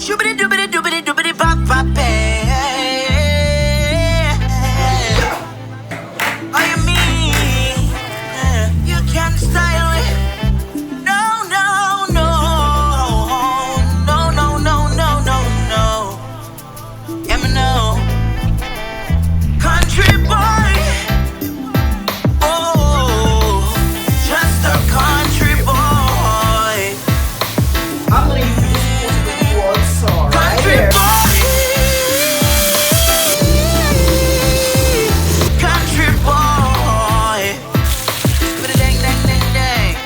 Shoobity doobity doobity doobity pop pop hey. All you mean you can't style it. No, no, no, no, no, no, no, no, no. Yeah, me know. Country boy, oh, just a country boy. I'm gonna use this with you also, right Country here. boy, country boy. Dang, dang, dang, dang.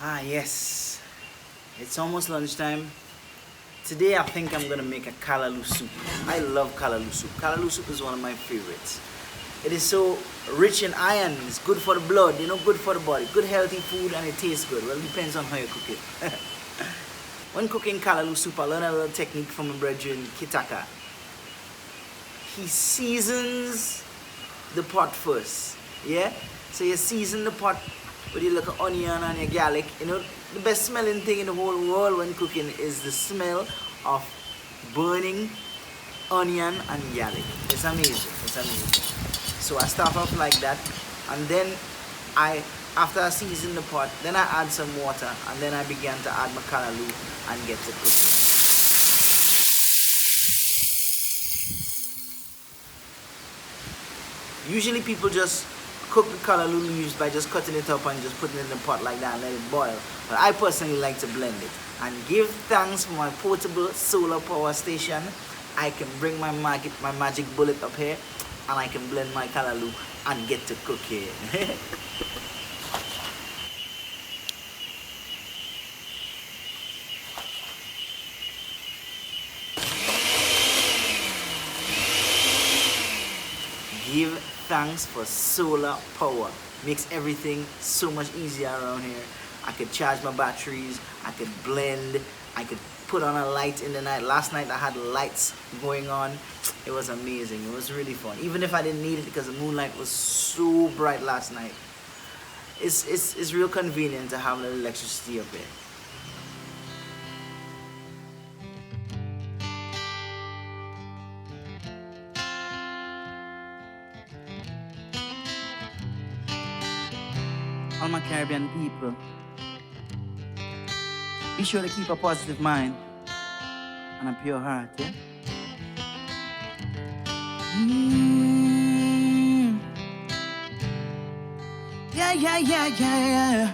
Ah, yes. It's almost lunchtime. Today I think I'm gonna make a callaloo soup. I love callaloo soup. Callaloo soup is one of my favorites. It is so rich in iron. It's good for the blood, good for the body. Good healthy food and it tastes good. Well, it depends on how you cook it. When cooking callaloo soup, I learned a little technique from my brethren, Kitaka. He seasons the pot first. Yeah? So you season the pot with your little onion and your garlic. The best smelling thing in the whole world when cooking is the smell of burning onion and garlic. It's amazing. It's amazing. So I start off like that, and then after I season the pot, then I add some water, and then I began to add my callaloo and get to cooking. Usually people just cook the callaloo leaves by just cutting it up and just putting it in the pot like that and let it boil. But I personally like to blend it. And give thanks for my portable solar power station. I can bring my magic bullet up here and I can blend my callaloo and get to cooking. Give thanks for solar power. Makes everything so much easier around here. I could charge my batteries, I could blend, I could put on a light in the night. Last night I had lights going on. It was amazing. It was really fun. Even if I didn't need it because the moonlight was so bright last night. It's real convenient to have a little electricity up here. All my Caribbean people, be sure to keep a positive mind and a pure heart, yeah? Yeah.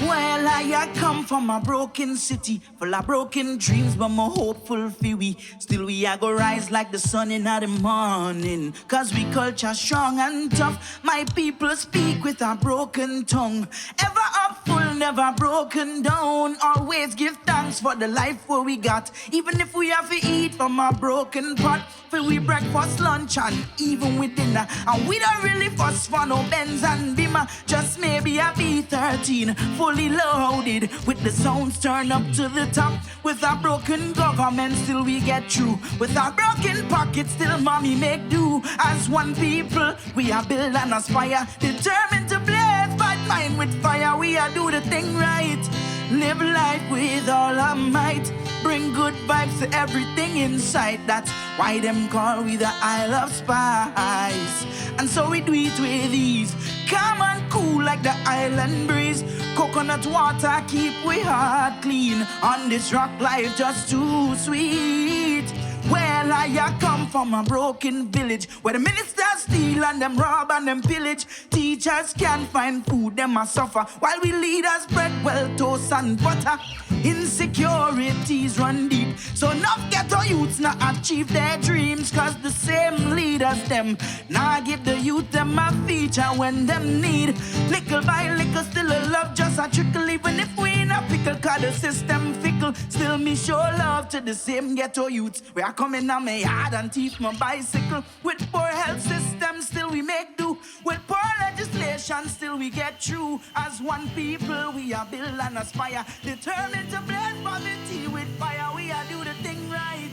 Well, I come from a broken city, full of broken dreams, but more hopeful for we. Still we a go rise like the sun in the morning, cause we culture strong and tough. My people speak with a broken tongue, ever up full, never broken down. Always give thanks for the life where we got. Even if we have to eat from a broken pot. For we breakfast, lunch, and even with dinner. And we don't really fuss for no Benz and Beamer. Just maybe a B13, fully loaded, with the sounds turned up to the top. With a broken government, still we get through. With a broken pocket, still mommy make do. As one people, we are build and aspire. Determined to blaze, but mind with fire. We are do the thing right. Live life with all our might. Bring good vibes to everything in sight. That's why them call we the Isle of Spice. And so we do it with ease. Calm and cool like the island breeze. Coconut water keep we heart clean. On this rock life just too sweet. Well, I come from a broken village where the ministers steal and them rob and them pillage. Teachers can't find food, them a suffer, while we leaders bread, well, toast and butter. Insecurities run deep, so enough ghetto youths not achieve their dreams. Cause the same leaders them now give the youth them a feature when them need. Little by little still a love just a trickle. Even if we in a pickle, cause the system fickle. Still me show love to the same ghetto youths. We are coming on my yard and teeth my bicycle. With poor health system still we make do. With poor legislation still we get through. As one people we are build and aspire. Determined to blend poverty with fire. We are do the thing right.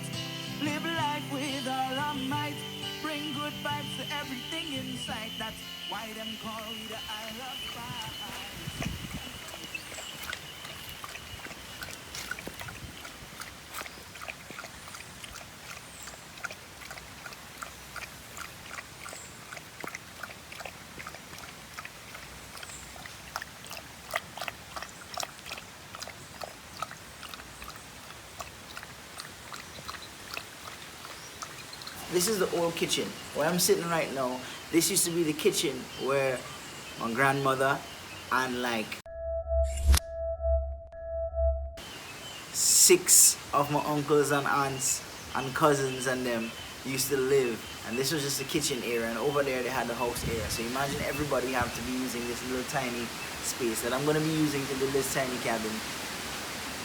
Live life with all our might. Bring good vibes to everything in sight. That's why them call we the Isle of Spice. This is the old kitchen where I'm sitting right now. This used to be the kitchen where my grandmother and like 6 of my uncles and aunts and cousins and them used to live. And this was just the kitchen area, and over there they had the house area. So imagine everybody have to be using this little tiny space that I'm gonna be using to build this tiny cabin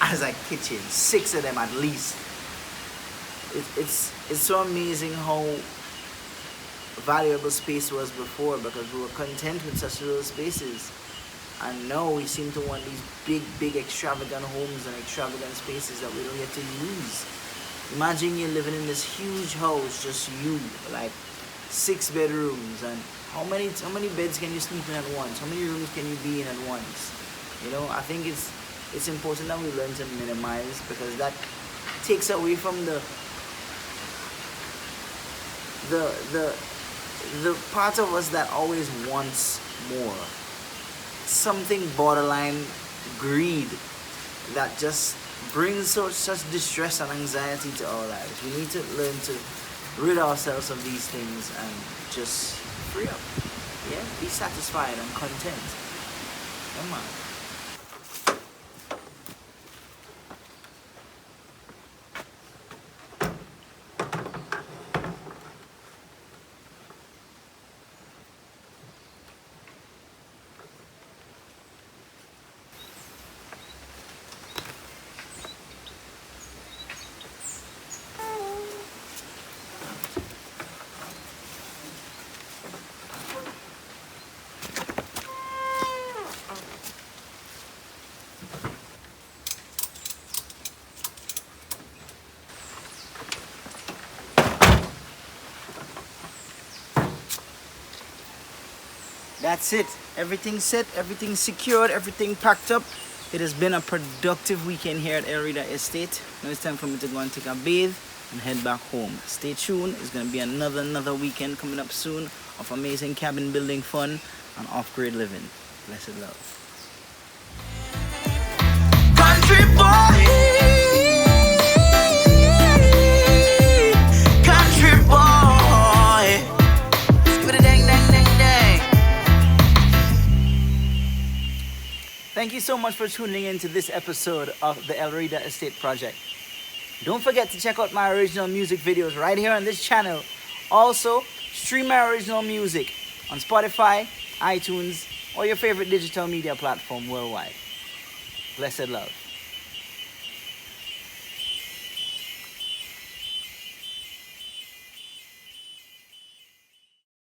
as a kitchen. 6 of them at least. It's so amazing how valuable space was before, because we were content with such little spaces, and now we seem to want these big extravagant homes and extravagant spaces that we don't get to use. Imagine you're living in this huge house, just you, like 6 bedrooms, and how many beds can you sleep in at once? How many rooms can you be in at once? You know, I think it's important that we learn to minimize, because that takes away from the part of us that always wants more. Something borderline greed that just brings such distress and anxiety to our lives. We need to learn to rid ourselves of these things and just free up. Yeah, be satisfied and content. Come on. That's it. Everything's set, everything's secured, everything packed up. It has been a productive weekend here at Elrida Estate. Now it's time for me to go and take a bathe and head back home. Stay tuned. It's going to be another weekend coming up soon of amazing cabin building fun and off-grid living. Blessed love. Country boy, country boy. Give it a dang, dang, dang, dang. Thank you so much for tuning in to this episode of the Elrida Estate Project. Don't forget to check out my original music videos right here on this channel. Also, stream my original music on Spotify, iTunes, or your favorite digital media platform worldwide. Blessed love.